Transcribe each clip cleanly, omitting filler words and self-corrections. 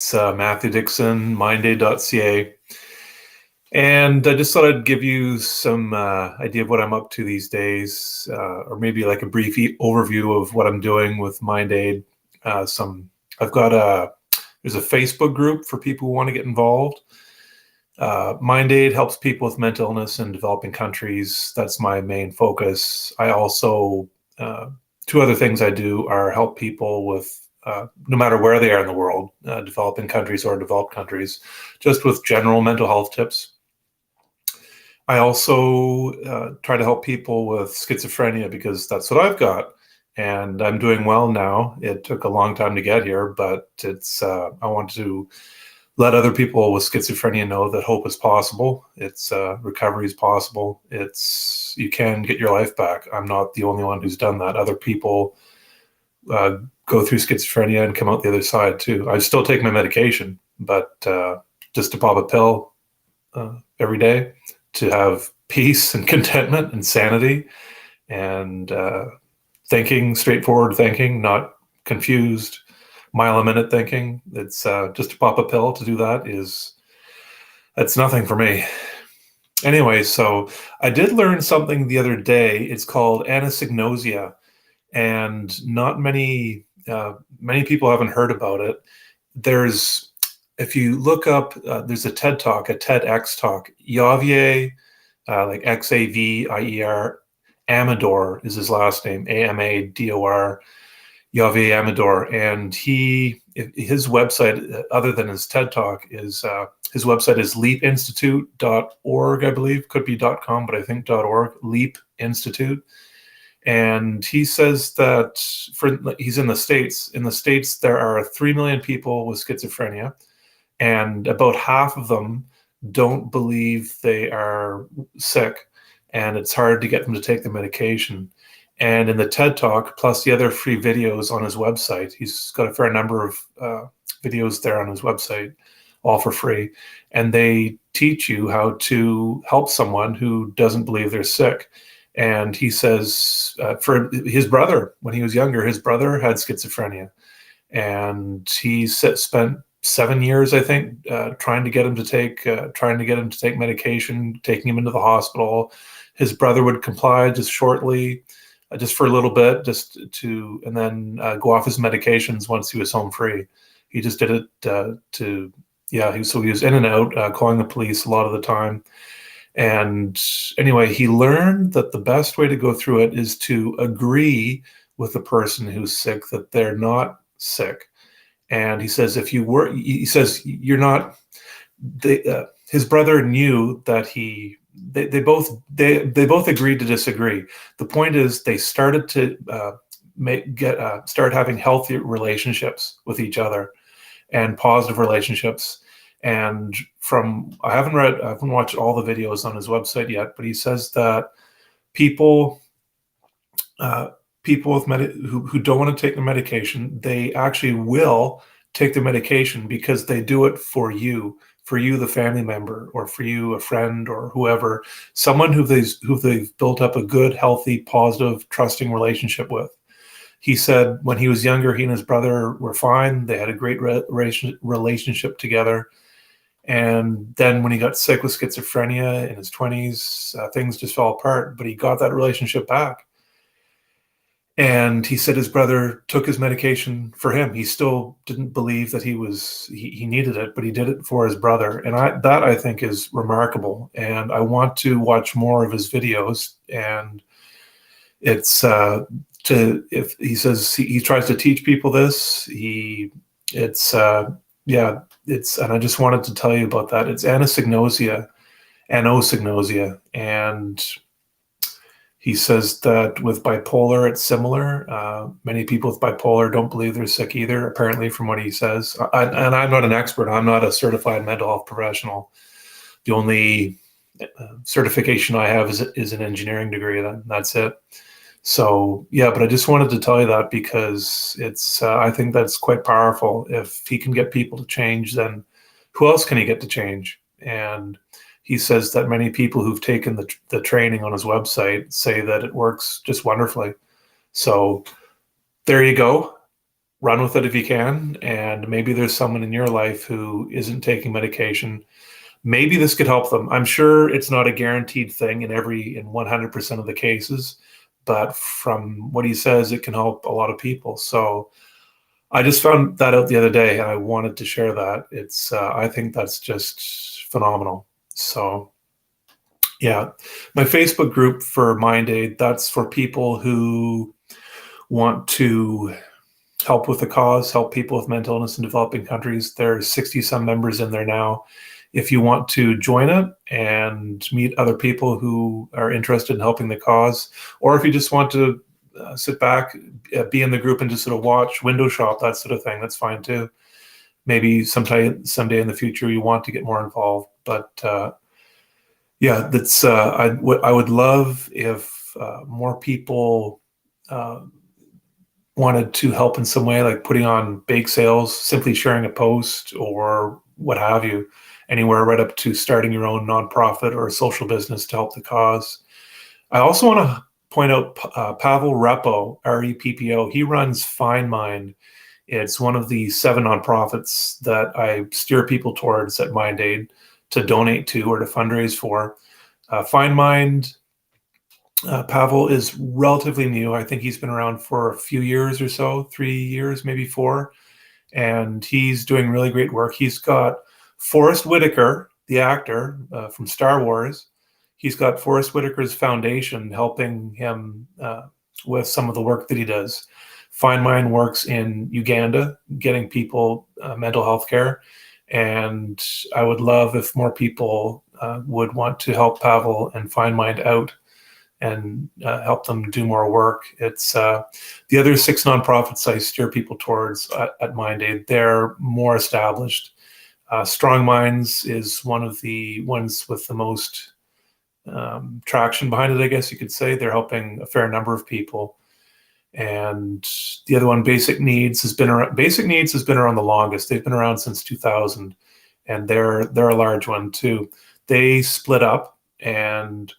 It's Matthew Dixon, mindaid.ca. And I just thought I'd give you some idea of what I'm up to these days, or maybe like a brief overview of what I'm doing with MindAid. I've got there's a Facebook group for people who want to get involved. MindAid helps people with mental illness in developing countries. That's my main focus. I also, two other things I do are help people with no matter where they are in the world, developing countries or developed countries, just with general mental health tips. I also try to help people with schizophrenia because that's what I've got, and I'm doing well now. It took a long time to get here, but I want to let other people with schizophrenia know that hope is possible. It's recovery is possible. You can get your life back. I'm not the only one who's done that. Other people go through schizophrenia and come out the other side too. I still take my medication, but just to pop a pill every day to have peace and contentment and sanity and straightforward thinking, not confused, mile a minute thinking. It's just to pop a pill to do that's nothing for me. Anyway, so I did learn something the other day. It's called anosognosia, and not many people haven't heard about it. If you look up, there's a TED Talk, a TEDx talk. Javier, like Xavier, Amador is his last name, Amador, Javier Amador, and his website, other than his TED Talk, is his website is leapinstitute.org, I believe. Could be .com, but I think .org. Leap Institute. And he says that he's in the States. In the States, there are 3 million people with schizophrenia, and about half of them don't believe they are sick, and it's hard to get them to take the medication. And in the TED Talk, plus the other free videos on his website, he's got a fair number of videos there on his website, all for free, and they teach you how to help someone who doesn't believe they're sick. And he says for his brother, when he was younger, his brother had schizophrenia, and he spent 7 years, I think, trying to get him to take medication, taking him into the hospital. His brother would comply just shortly, just for a little bit, and then go off his medications once he was home free. He just did it so he was in and out, calling the police a lot of the time. And anyway, he learned that the best way to go through it is to agree with the person who's sick that they're not sick. And he says, you're not. His brother knew that they both agreed to disagree. The point is, they started to start having healthy relationships with each other and positive relationships. And I haven't watched all the videos on his website yet, but he says that people who don't want to take the medication, they actually will take the medication because they do it for you, the family member, or for you, a friend, or whoever, someone who they've built up a good, healthy, positive, trusting relationship with. He said when he was younger, he and his brother were fine. They had a great relationship together. And then when he got sick with schizophrenia in his 20s, things just fell apart, but he got that relationship back. And he said his brother took his medication for him. He still didn't believe that he needed it, but he did it for his brother. And I think is remarkable. And I want to watch more of his videos. And it's if he says he tries to teach people this, and I just wanted to tell you about that. It's anosognosia, and he says that with bipolar, it's similar. Many people with bipolar don't believe they're sick either, apparently, from what he says. And I'm not an expert. I'm not a certified mental health professional. The only certification I have is an engineering degree. That's it. So, yeah, but I just wanted to tell you that because I think that's quite powerful. If he can get people to change, then who else can he get to change? And he says that many people who've taken the training on his website say that it works just wonderfully. So there you go. run with it if you can. And maybe there's someone in your life who isn't taking medication. Maybe this could help them. I'm sure it's not a guaranteed thing in 100% of the cases, but from what he says, it can help a lot of people. So I just found that out the other day, and I wanted to share that. I think that's just phenomenal. So yeah, my Facebook group for Mind Aid, that's for people who want to help with the cause, help people with mental illness in developing countries. There's 60 some members in there now. If you want to join it and meet other people who are interested in helping the cause, or if you just want to sit back, be in the group and just sort of watch, window shop, that sort of thing, that's fine too. Maybe someday in the future you want to get more involved. But yeah, I would love if more people wanted to help in some way, like putting on bake sales, simply sharing a post, or what have you, anywhere right up to starting your own nonprofit or a social business to help the cause. I also want to point out Pavel Repo, REPPO. He runs Find Mind. It's one of the 7 nonprofits that I steer people towards at Mind Aid to donate to or to fundraise for. Find Mind, Pavel is relatively new. I think he's been around for a few years or so, 3 years, maybe 4. And he's doing really great work. He's got Forrest Whitaker, the actor from Star Wars. He's got Forrest Whitaker's foundation helping him with some of the work that he does. Find Mind works in Uganda, getting people mental health care. And I would love if more people would want to help Pavel and Find Mind out and help them do more work. It's the other 6 nonprofits I steer people towards at Mind Aid. They're more established. Strong Minds is one of the ones with the most traction behind it, I guess you could say. They're helping a fair number of people. And the other one, Basic Needs, has been around. Basic Needs has been around the longest. They've been around since 2000, and they're a large one too. They split up, and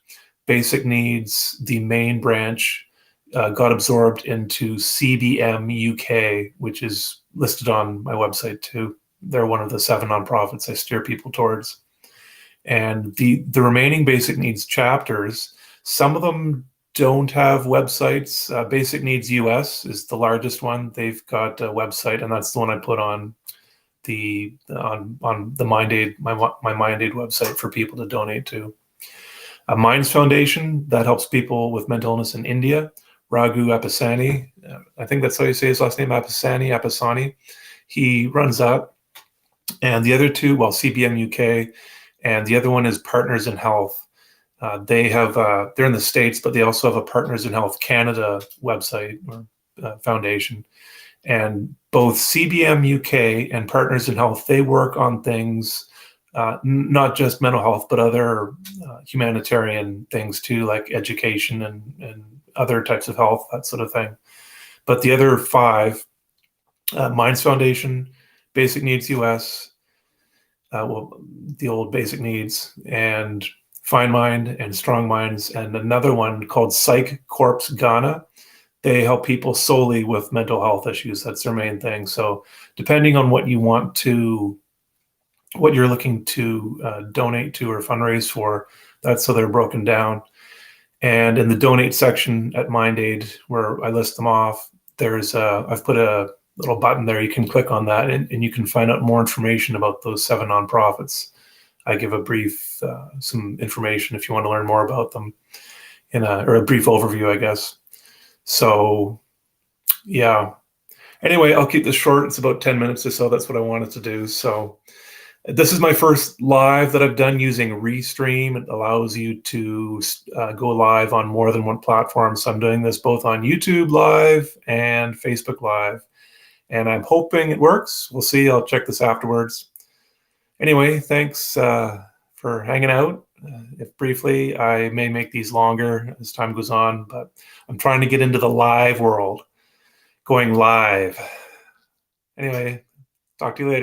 Basic Needs, the main branch, got absorbed into CBM UK, which is listed on my website too. They're one of the 7 nonprofits I steer people towards. And the remaining Basic Needs chapters, some of them don't have websites. Basic Needs US is the largest one. They've got a website, and that's the one I put on the Mind Aid, my Mind Aid website for people to donate to. Minds Foundation, that helps people with mental illness in India. Raghu Apasani, I think that's how you say his last name, Apasani. He runs that. And the other 2, well, CBM UK, and the other one is Partners in Health. They're in the States, but they also have a Partners in Health Canada website or foundation. And both CBM UK and Partners in Health, they work on things, not just mental health, but other humanitarian things too, like education and other types of health, that sort of thing. But the other 5, Minds Foundation, Basic Needs US, the old Basic Needs, and Find Mind and Strong Minds, and another one called Psych Corps Ghana. They help people solely with mental health issues. That's their main thing. So depending on what you want to, what you're looking to donate to or fundraise for, that's how they're broken down. And in the donate section at Mind Aid, where I list them off, I've put a little button there. You can click on that, and you can find out more information about those 7 nonprofits. I give a brief, some information if you want to learn more about them, or a brief overview, I guess. So, yeah. Anyway, I'll keep this short. It's about 10 minutes or so. That's what I wanted to do. So, this is my first live that I've done using Restream. It allows you to go live on more than one platform. So I'm doing this both on YouTube Live and Facebook Live. And I'm hoping it works. We'll see. I'll check this afterwards. Anyway, thanks for hanging out. If briefly, I may make these longer as time goes on, but I'm trying to get into the live world, going live. Anyway, talk to you later.